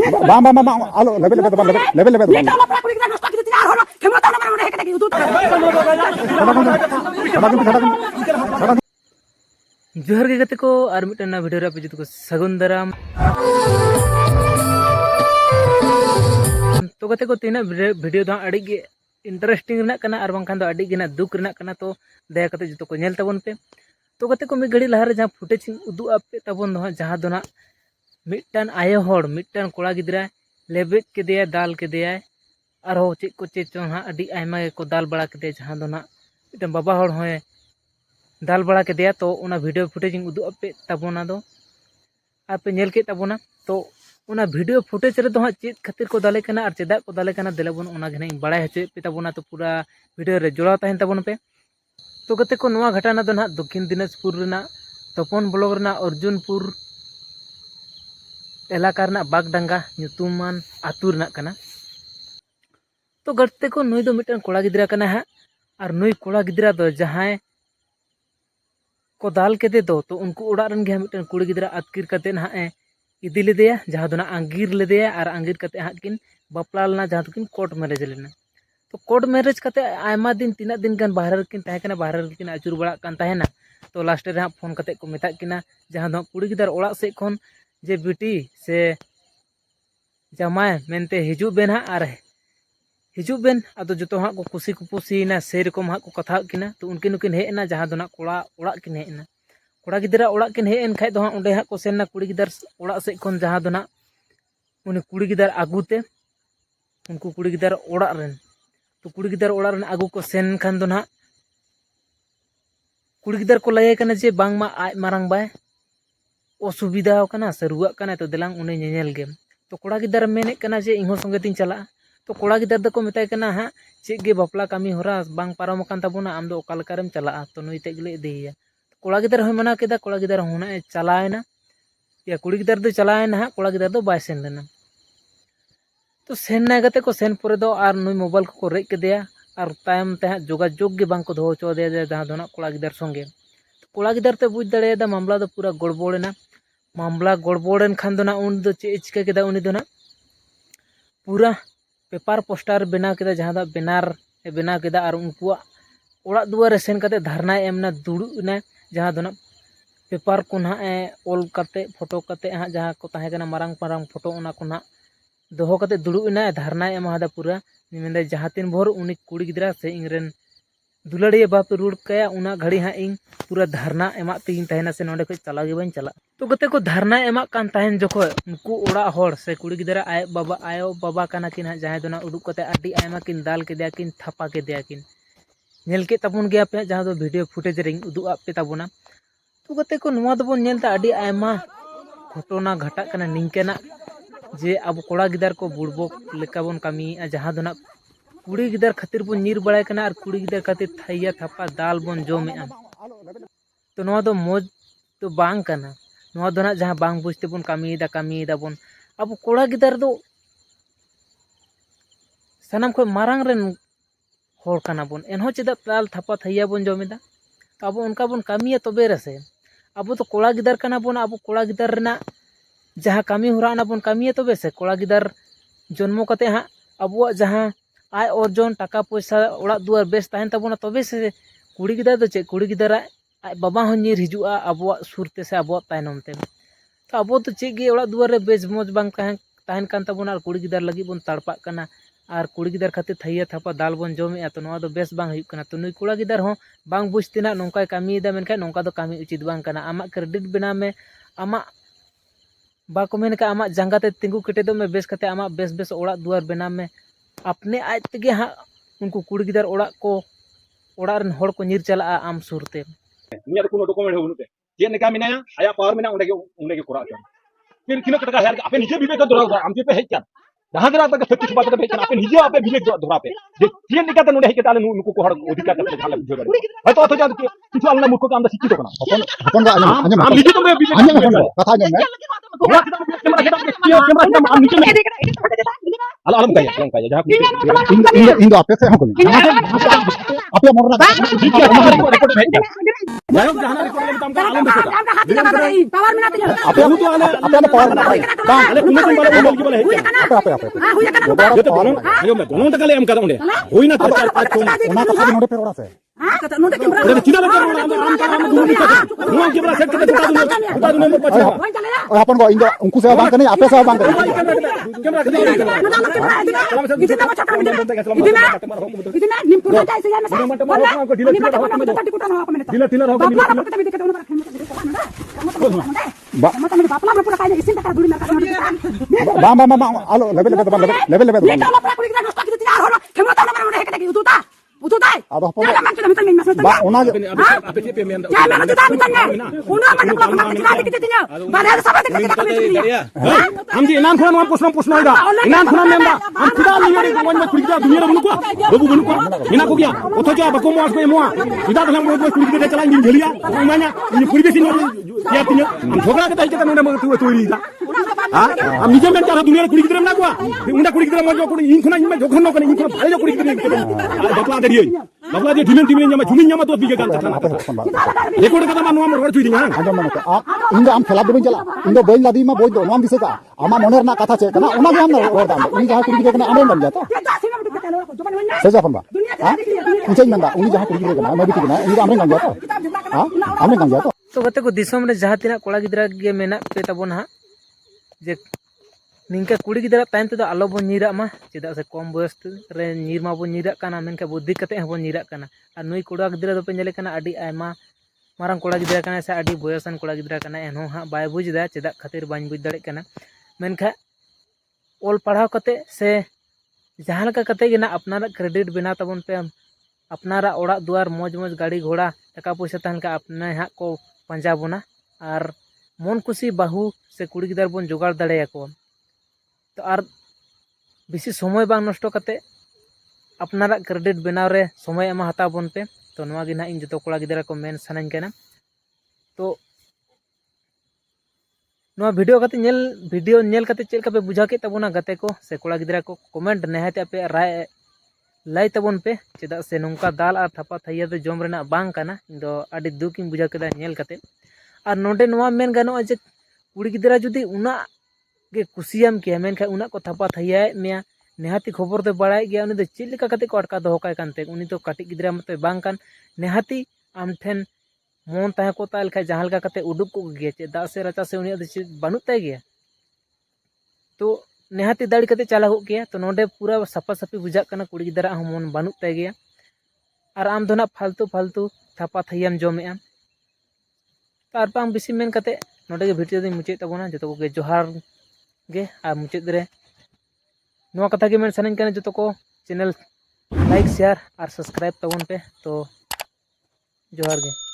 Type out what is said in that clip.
bang bang bang alo level level bang level level bang जोहर के गते को और मिटन ना वीडियो रे पे जुत को सगुन दाराम तो गते को तीना वीडियो दा अड़ी गे इंटरेस्टिंग रना कना और बांखान दो अड़ी गे ना दुख रना कना तो दया कते जुत को नेल तबन पे तो गते को मी घड़ी लहारे जहां फुटेज उदु आपे तबन दो जहां दो ना मिटन आयो होड़ मिटन कोड़ा गिदरा लेबेट के दिया दाल के दिया और हो चेक को चेचो हां अड़ी आयमा को दाल बड़ा के दिया जहां दो ना मिटन बाबा होड़ होए दाल बड़ा के दिया तो उना वीडियो फुटेज उदु आपे तबोना दो आपे नेल के तबोना तो उना वीडियो फुटेज रे दो हां चेक खातिर को दाले कना और चेदा को दाले कना देलेबन उना घने बड़ा हचे पे तबोना तो पूरा वीडियो रे जोड़ा तहन तबोन पे तो गते को नवा घटना दो ना दक्षिण दिनाजपुर रेना तपन ब्लॉक रेना अर्जुनपुर एलाका रेना बागडांगा ᱧᱩᱛᱩᱢᱟᱱ आतु रेना कना तो गते को नुई दो मिटन कोड़ा गिदरा कना हा और नुई कोड़ा गिदरा दो जहां को दाल के दे दो तो उनको उड़ा रन गे मिटन कुड़ी गिदरा अतकिर कते ना ए इदी लेदेया जहां दोना अंगीर लेदेया और अंगीर कते हा किन बापला लेना जहां तो किन कोर्ट मैरिज लेना तो कोर्ट मैरिज कते आयमा दिन तीना दिन गन बाहर किन ताहे कना बाहर किन अचुर बड़ा कान ताहेना तो लास्ट रे हा फोन कते को मेता किना जहां दो कुड़ी गिदर ओड़ा से खन जे बेटी से जमाय मेनते हिजु बेन हा और हिजु बेन अदो जतो हा को कुसी कुपुसीना से रकम हा को कथा किना तो उनकिन उनकिन हेना जहां दोना कोड़ा ओड़ा किन हेना कोड़ा गिदरा ओड़ा किन हे एन खाय दो हा उंडे हा को सेनना कुड़ी गिदर ओड़ा से खन जहां दोना उनी कुड़ी गिदर आगुते उनको कुड़ी गिदर ओड़ा रेन तो कुड़ी गिदर ओड़ा रेन आगु को सेन खान दो ना कुड़ी गिदर को लय कना जे बांग मा आय मारंग बाय असुविधा कना से रुआ कना तो देलांग उनी नेनेल गे तो कोड़ा गिदर मेने कना जे इहो संगे तिन चला तो कोड़ा गिदर दको मेताय कना हा चेक गे बापला कामी होरा बांग पारम कान ताबोना आम दो ओकाल करम चला तो नुई ते गेले देया कोड़ा गिदर हो मना केदा कोड़ा गिदर होना चलायना या कुड़ी गिदर दो चलायना हा कोड़ा गिदर दो बाय सेन लेना तो सेन ना गते को सेन परे दो और नुई मोबाइल को रेक के दिया और टाइम ते हा जोगाजोग गे बांग को दो चो दे जहां दोना कोड़ा गिदर संगे तो कोड़ा गिदर ते बुझ दड़े दा मामला दो पूरा गड़बड़ेना मामला गड़बड़ेन खान दोना उन दो चे चिका केदा उनी दोना पूरा पेपर पोस्टर बना केदा जहां दा बेनार बना केदा और उनकुआ ओड़ा दुआर सेन कते धरना एमना दुड़ुना जहां दोना पेपर को ना ऑल कते फोटो कते हा जहां को ताहे कना मारंग मारंग फोटो उना को ना दोहो कते दुड़ुना धरना एम हादा पूरा निमेंदे जहां तीन भोर उनी कुड़ी गिदरा से इंगरेन दुलड़िया बाप रुड़ कया उना घड़ी हा इंग पूरा धरना एमा तीन तहना से नोडे को चला गे बन चला तो गते को धरना एमा कान तहन जखो उनको ओड़ा होड़ से कुड़ी गिदरा आयो बाबा काना किन हा जहां दोना उडुक कते अड्डी आयमा किन दाल के दिया किन थपा के दिया किन नेल के तबुन गया पे जहां दो वीडियो फुटेज रिंग उदु आप पे तबुना तो गते को नुवा दबन नेलता अड्डी आयमा घटना घटा कना निंकेना जे अब कोड़ा गिदर को बुड़बो लेका बन कमी जहां दोना कुड़ी गिदर खातिर बन नीर बड़ाय कना और कुड़ी गिदर खातिर थैया थपा दाल बन जोमे तो नवा दो मोज तो बांग कना नवा दो ना जहां बांग बुझते बन कमी दा बन अब कोड़ा गिदर दो सनम को मारंग रेन होड़ कना बन एनहो चेदा दाल थपा थैया बन जोमेदा तो अब उनका बन कमिया तबे रसे अब तो कोड़ा गिदर कना बन अब कोड़ा गिदर रेना जहां कमी होरा ना बन कमिया तबे से कोड़ा गिदर जन्मो कते हा अब जहां आय अर्जन टाका पैसा ओड़ा दुआर बेस तहन तबोना तबे से कुड़ी गिदर दो चे कुड़ी गिदर आय बाबा हो नीर हिजुआ अब सुरते से अब तायनम ते तो अब तो चे गे ओड़ा दुआर रे बेस मोज बांग तहन कान तबोना और कुड़ी गिदर लगी बन तड़पा कना और कुड़ी गिदर खातिर थैया थपा दाल बन जोमे तो नवा दो बेस बांग हुई कना तो नुई कोड़ा गिदर हो बांग बुझतेना नोंका कमी दा मेनखा नोंका दो कमी उचित बांग कना आमा क्रेडिट बना में आमा बाको मेन का आमा जंगाते तिंगु कटे दो में बेस कते आमा बेस बेस ओड़ा दुआर बना में अपने आज तक हाँ उनको कुड़ी गिदर ओड़ा को ओड़ा रन होड़ को नीर चला आम सुरते निया तो कोनो डॉक्यूमेंट हो उनते जे नेका मिनाया आया पावर मिना उंडे के कोरा फिर किलो टका यार आपे निजे विवेक धरा आम पे हेज जहां जरा तक सच्ची बात पे आपे निजे आपे विवेक धरा पे जे जे निका त नोडे हे के ताले नुको को हड़ अधिकार त झाले बुझो गरे हयतो अथो जान के किछु आलना मुख काम द शिक्षित कना अपन आम निजे तो विवेक कथा जमे कैमरा आम निजे में अलम कया जहां इन दो आपे से हम आपे मोरना ठीक है हमारे को रिकॉर्ड भेज कर जायो जहां रिकॉर्ड ले तम का आलम देखो पावर में नाते आपे तो आले आपे ना पावर बang अरे तुम तुम बोले बोल की बोले है आपे ये तो दोनों आयो मैं दोनों तक ले हम कर उन्हें होई ना तो चार पांच तुम ona kata di node pe ora se अरे चिना लगे हम दूर हम के बड़ा सेट करके बता दूं नंबर 5 और अपन को इंदो उनको से bang kani आपे से bang kani camera bang alo level ado apa bang ona apa sih pemen हम जी इनान खुना प्रश्न होगा इनान खुना मेंदा हम खुदा लियोरी वन में कुड़ी दुनिया रे बनुको बाबू बनुको इना को गया ओथो जो बको मोस को मोआ इदा तो हम कुड़ी के चला दिन झलिया माने इन कुड़ी के सिनो या तिने हम झगड़ा के ताई के नोने मग तू तोरी दा हां हम निजे में चाह दुनिया रे कुड़ी के ना को उंडा कुड़ी के मो कुड़ी इन खुना इन में जोखन न को इन खुना भाले जो कुड़ी के बकला दे बकला जे ढिमेन ढिमेन ᱧᱟᱢᱟ ঝুমিন ᱧᱟᱢᱟ तो बिगे गान चला एको ᱠᱟᱛᱷᱟ मा ᱱᱚᱣᱟ ᱨᱚᱲ ᱪᱩᱭᱫᱤᱧ ᱦᱟं ᱟᱸᱡᱚᱢ ᱢᱮ ᱤᱧ ᱫᱚ ᱟᱢ ᱠᱷᱮᱞᱟ ᱫᱚ ᱵᱟᱹᱧ ᱪᱟᱞᱟᱜ ᱤᱧ ᱫᱚ ᱵᱟᱹᱧ ᱞᱟᱫᱤ ᱢᱟ ᱵᱳᱭ ᱫᱚ ᱱᱚᱣᱟᱢ ᱫᱤᱥᱟᱹ ᱠᱟᱜ ᱟᱢᱟᱜ ᱢᱚᱱᱮ ᱨᱮᱱᱟᱜ ᱠᱟᱛᱷᱟ ᱪᱮᱫ ᱠᱟᱱᱟ ᱚᱱᱟ ᱜᱮ ᱟᱢ ᱨᱚᱲ ᱫᱟ ᱩᱱᱤ ᱡᱟᱦᱟᱸ ᱠᱩᱲᱤ ᱜᱤᱫᱽᱨᱟᱹ ᱠᱟᱱᱟ ᱟᱢᱮᱢ ᱢᱮᱱ ᱜᱮᱭᱟ ᱛᱚ ᱥᱮ ᱡᱟᱯᱟᱱ ᱵᱟ ᱤᱧ ᱪᱮᱫ ᱢᱮᱱᱫᱟ ᱩᱱᱤ ᱡᱟᱦᱟᱸ ᱠᱩᱲᱤ ᱜᱤᱫᱽᱨᱟᱹ ᱠᱟᱱᱟ ᱱᱚᱵᱤ ᱠᱟᱱᱟ ᱩᱱᱤ ᱫᱚ ᱟᱢᱮᱢ ᱢᱮᱱ ᱜᱮᱭᱟ ᱛᱚ ᱟᱢᱮᱢ ᱢᱮᱱ ᱜᱮᱭᱟ ᱛᱚ तो गते को दिसम रे जहाँ तिना कोड़ा गिद्रा गे मेना पे तबोन हा जे निंका कुड़ी गिद्रा तायन ते आलो बन नीरा मा चेदा से कम बयस रे नीर मा बन नीरा काना मेनका बुद्धि कते हबन नीरा काना आ नुई कोड़ा गिद्रा दो पे नेले काना आडी आयमा मारंग कोड़ा गिद्रा काना से आडी बयसन कोड़ा गिद्रा काना एनो हा बाय बुझदा चेदा खातिर बाñ बुझ दाड़े काना मेनखा ओल पढ़ाव कते से जहाँ लका कते गिना अपनारा क्रेडिट बना तबन पे अपनारा ओड़ा दुआर मौज मौज गाड़ी घोड़ा टाका पैसा तहन का अपने हाँ को पंजा बोना और मन खुशी बाहू से कुड़ी गिदार बन जोगाड़ दाड़े को तो और बेसी समय बांग नष्ट करते अपनारा क्रेडिट बनाव रे समय एमा हता बन पे तो नवा गे ना इन जतो कोड़ा गिदार को मेन सानाኝ कना तो नवा वीडियो नेल कते चेल का पे बुझा के तबोना गते को से कोड़ा गिदार को कमेंट नेहाते पे राय लाई तबन पे चेदा से नौका दाल और थपा थैया तो जम रेना बांग कना दो आडी दुख इन बुझा केदा नेल कते और नोडे नवा मेन गानो जे कुड़ी गिदरा जुदी उना गे कुसियाम के मेन खा उना को थपा थैया मेया नेहाती खबर तो बड़ाय गया उनी दो चिल लेका कते को अटका दोकाय कानते उनी तो काटी गिदरा मते बांग कान नेहाती आम ठेन मन ताहे को ताल खा जहां लका कते उडुक को गे चेदा से रचा से उनी द बानुत ताय गया तो नेहाती दाड़ी कते चला हो गया तो नोडे पूरा सफा सफी बुझा कना कुड़ी गिदरा मन बानुत ताय गया और आम दोना फालतू थपा थैयाम जमे तार पांग बिसी मेन कते नोडे गे भिडियो दिन मुचे तबोना जतो को जोहार गे आ मुचे दरे नोआ कथा गे मेन सानाñ कना जतो को चैनल लाइक शेयर और सब्सक्राइब तबोन पे तो जोहार गे।